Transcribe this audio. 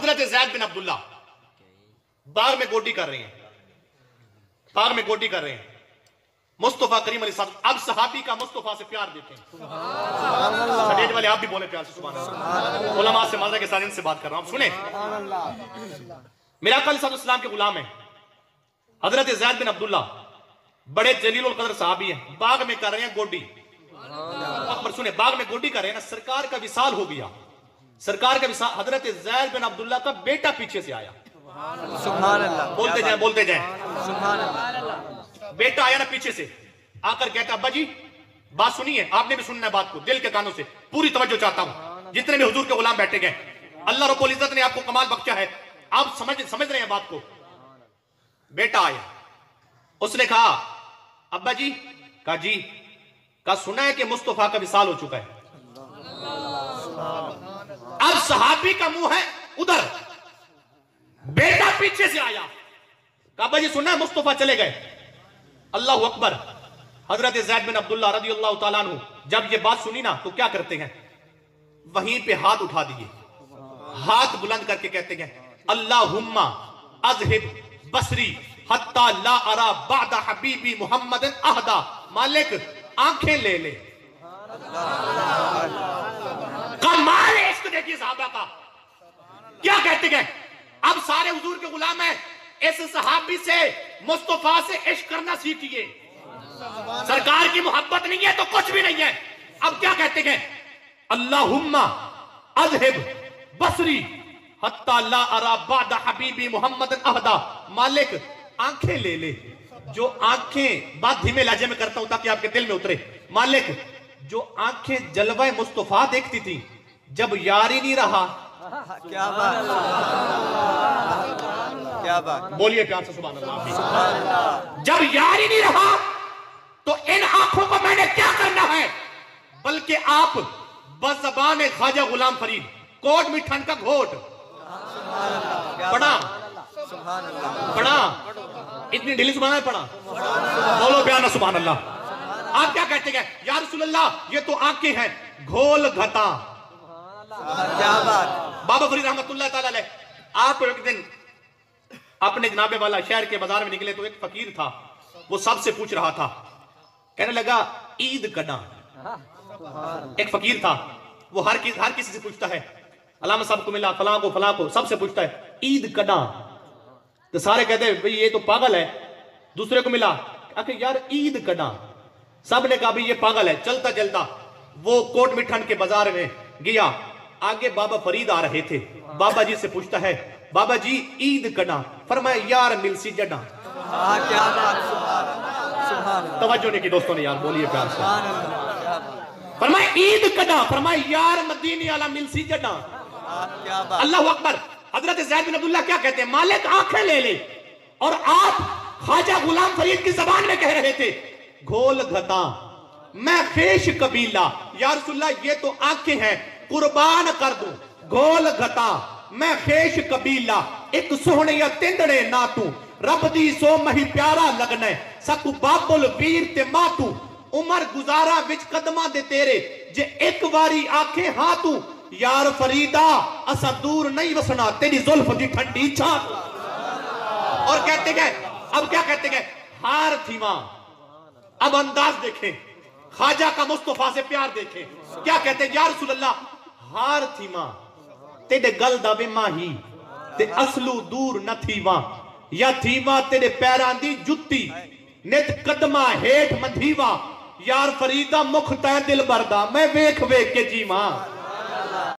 हजरत ज़ैद बिन अब्दुल्ला बाग में गोटी कर रहे हैं, बाग में गोटी कर रहे हैं। मुस्तफा करीम अलैहिस्सलाम, अब सहाबी का मुस्तफा से प्यार देते हैं। स्टेज वाले आप भी बोले प्यार से सुभान अल्लाह। उलमा से माजरा के साथ इनसे बात कर रहा हूं, सुने। मेरा आका अलैहिस्सलाम के गुलाम है हजरत ज़ैद बिन अब्दुल्ला, बड़े जलीलुल कदर सहाबी हैं। बाग में कर रहे हैं गोडी, अकबर सुने, बाग में गोडी कर रहे हैं ना, सरकार का विसाल हो गया, सरकार का विसाल। हजरत ज़ैद बिन अब्दुल्ला का बेटा पीछे से आया, सुभान अल्लाह, बोलते जाए बोलते जाए, सुभान अल्लाह। बेटा आया ना पीछे से, आकर कहता अब्बा जी बात सुनिए, आपने भी सुनना है बात को, दिल के कानों से पूरी तवज्जो चाहता हूं। जितने भी हुजूर के गुलाम बैठे गए, अल्लाह रब्बुल इज्जत ने आपको कमाल बख्शा है, आप समझ रहे हैं बात को। बेटा आया, उसने कहा अब्बा जी, कहा जी, का सुना है कि मुस्तफा का विसाल हो चुका है। अब सहाबी का मुंह है उधर, बेटा पीछे से आया, कहा अब्बा जी सुना है मुस्तफा चले गए। अल्लाह अकबर। हजरत ज़ैद बिन अब्दुल्ला रज़ियल्लाहु ताला अन्हु जब ये बात सुनी ना तो क्या करते हैं, वहीं पे हाथ उठा दिए, हाथ बुलंद करके कहते हैं अल्लाहुम्मा अज़हिब बसरी हत्ता ला अरा बादा हबीबी मुहम्मद अहदा। मालिक आंखें ले ले। कमाल इश्क देखिए साहबा का, क्या कहते हैं, अब सारे हुजूर के गुलाम हैं, इस सहाबी से मुस्तफा से इश्क करना सीखिए। सरकार की मोहब्बत नहीं है तो कुछ भी नहीं है। अब क्या कहते हैं, अल्लाहुम्मा अज़हिब बसरी हत्ता ला अरा बादा हबीबी मुहम्मद अहदा। मालिक आंखें ले ले, जो आंखें, बात धीमे लहजे में करता हूं ताकि आपके दिल में उतरे। मालिक जो आंखें जलवा मुस्तफा देखती थी, जब यार ही नहीं रहा, क्या बात, क्या बात, बोलिए प्यार से सुभान अल्लाह। जब यार ही नहीं रहा तो इन आंखों को मैंने क्या करना है, बल्कि आप बज़बान ख्वाजा गुलाम फरीद कोट मिठन का घोट पढ़ा, पढ़ा, इतनी ढीली सुभान अल्लाह पढ़ा, बोलो प्यार ना सुभान अल्लाह। आप क्या कहते हैं, या रसूल अल्लाह ये तो आंखें हैं घोल घटा। क्या बात। बाबा फरीद रहमतुल्लाह ताला अलैह, आप एक दिन अपने जनाबे वाला शहर के बाजार में निकले तो एक फकीर था, वो सबसे पूछ रहा था, कहने लगा ईद कदा। एक फकीर था, वो हर किसी से पूछता है, अलामा साहब को मिला, फलां को सबसे पूछता है ईद कदा। तो सारे कहते हैं भाई ये तो पागल है। दूसरे को मिला, आखिर यार ईद कदा, सब ने कहा भाई ये पागल है। चलता चलता वो कोट मिठन के बाजार में गया, आगे बाबा फरीद आ रहे थे, बाबा जी से पूछता है बाबा जी ईद कदा, फरमाया यार मिलसी जडा। क्या बात, तवज्जो नहीं की दोस्तों ने यार, बोलिए प्यार से। फरमाया ईद कदा, फरमाया यार मदीने वाला मिलसी जडा। अल्लाह अकबर। हजरत ज़ैद बिन अब्दुल्ला क्या कहते हैं, मालिक आंखें ले ले, और आप ख्वाजा गुलाम फरीद की जबान में कह रहे थे घोल घता मैं खेश कबीला। या रसूलल्लाह ये तो आंखें हैं, कुर्बान कर दूं घोल घता मैं खेश कबीला। एक सोहने या तिंदड़े ना तू रब दी सो मही प्यारा लगना, सकू बाबुल वीर ते मातू उमर गुजारा विच कदमा दे तेरे, जे एक बारी आंखें हां तू यार फरीदा असा दूर नहीं वसना तेरी जुल्फ दी ठंडी छात। और कहते गए, अब क्या कहते गए, हार थी मां। अब अंदाज देखें, ख्वाजा का मुस्तफा से प्यार देखें, क्या कहते हैं, या रसूल अल्लाह हार थी मां तेरे गल दावे माही ते असलू दूर न थी मां, या थी मां तेरे पैरां दी जुत्ती नित कदमा हेठ मंधीवा। यार फरीदा मुख तै दिल भरदा मैं वेख वेख के जी मां।